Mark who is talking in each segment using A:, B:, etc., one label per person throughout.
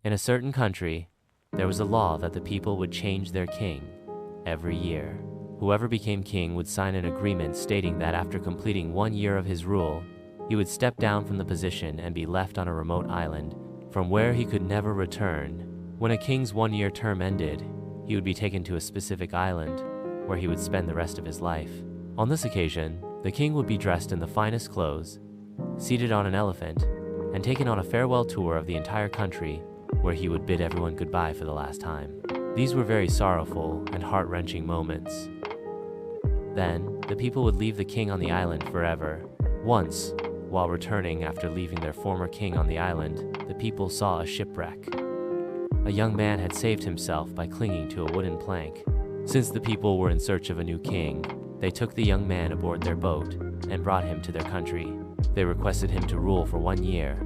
A: In a certain country, there was a law that the people would change their king every year. Whoever became king would sign an agreement stating that after completing 1 year of his rule, he would step down from the position and be left on a remote island from where he could never return. When a king's 1-year term ended, he would be taken to a specific island where he would spend the rest of his life. On this occasion, the king would be dressed in the finest clothes, seated on an elephant, and taken on a farewell tour of the entire country where he would bid everyone goodbye for the last time. These were very sorrowful and heart-wrenching moments. Then, the people would leave the king on the island forever. Once, while returning after leaving their former king on the island, the people saw a shipwreck. A young man had saved himself by clinging to a wooden plank. Since the people were in search of a new king, they took the young man aboard their boat and brought him to their country. They requested him to rule for 1 year.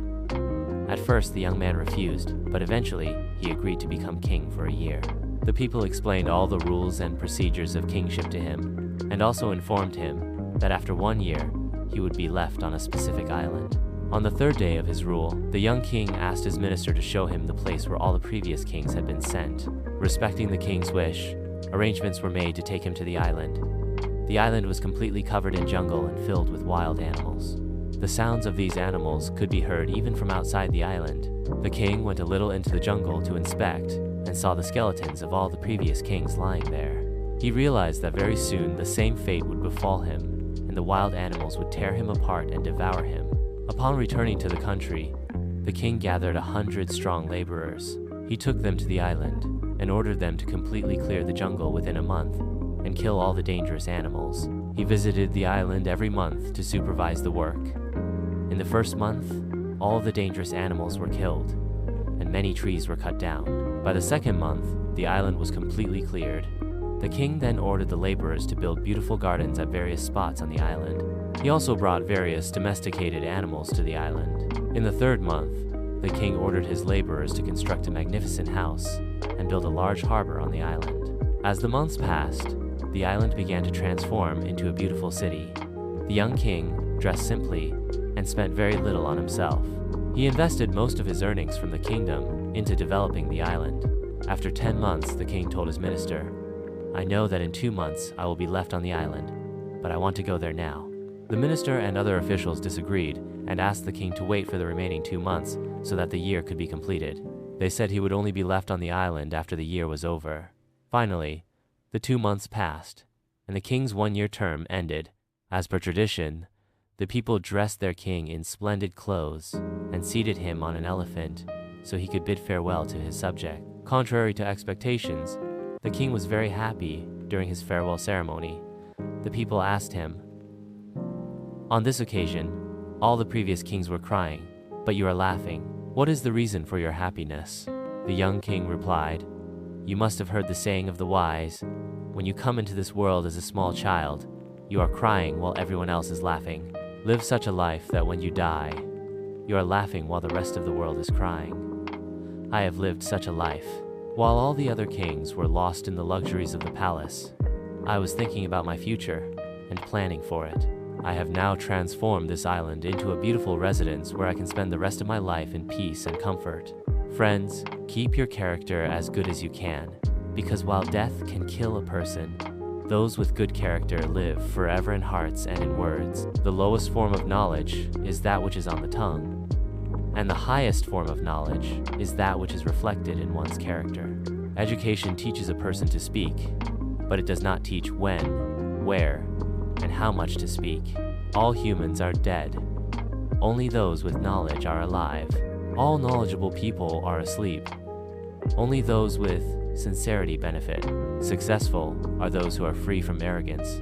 A: At first, the young man refused, but eventually, he agreed to become king for a year. The people explained all the rules and procedures of kingship to him, and also informed him that after 1 year, he would be left on a specific island. On the 3rd day of his rule, the young king asked his minister to show him the place where all the previous kings had been sent. Respecting the king's wish, arrangements were made to take him to the island. The island was completely covered in jungle and filled with wild animals. The sounds of these animals could be heard even from outside the island. The king went a little into the jungle to inspect and saw the skeletons of all the previous kings lying there. He realized that very soon the same fate would befall him, and the wild animals would tear him apart and devour him. Upon returning to the country, the king gathered 100 strong laborers. He took them to the island and ordered them to completely clear the jungle within a month and kill all the dangerous animals. He visited the island every month to supervise the work. In the first month, all of the dangerous animals were killed, and many trees were cut down. By the second month, the island was completely cleared. The king then ordered the laborers to build beautiful gardens at various spots on the island. He also brought various domesticated animals to the island. In the 3rd month, the king ordered his laborers to construct a magnificent house and build a large harbor on the island. As the months passed, the island began to transform into a beautiful city. The young king dressed simply and spent very little on himself. He invested most of his earnings from the kingdom into developing the island. After 10 months, the king told his minister, "I know that in 2 months I will be left on the island, but I want to go there now." The minister and other officials disagreed and asked the king to wait for the remaining 2 months so that the year could be completed. They said he would only be left on the island after the year was over. Finally, the 2 months passed, and the king's 1-year term ended. As per tradition, the people dressed their king in splendid clothes and seated him on an elephant so he could bid farewell to his subject. Contrary to expectations, the king was very happy during his farewell ceremony. The people asked him, "On this occasion, all the previous kings were crying, but you are laughing. What is the reason for your happiness?" The young king replied, "You must have heard the saying of the wise, when you come into this world as a small child, you are crying while everyone else is laughing. Live such a life that when you die, you are laughing while the rest of the world is crying. I have lived such a life. While all the other kings were lost in the luxuries of the palace, I was thinking about my future and planning for it. I have now transformed this island into a beautiful residence where I can spend the rest of my life in peace and comfort. Friends, keep your character as good as you can, because while death can kill a person, those with good character live forever in hearts and in words. The lowest form of knowledge is that which is on the tongue, and the highest form of knowledge is that which is reflected in one's character. Education teaches a person to speak, but it does not teach when, where, and how much to speak. All humans are dead. Only those with knowledge are alive. All knowledgeable people are asleep. Only those with sincerity benefit. Successful are those who are free from arrogance.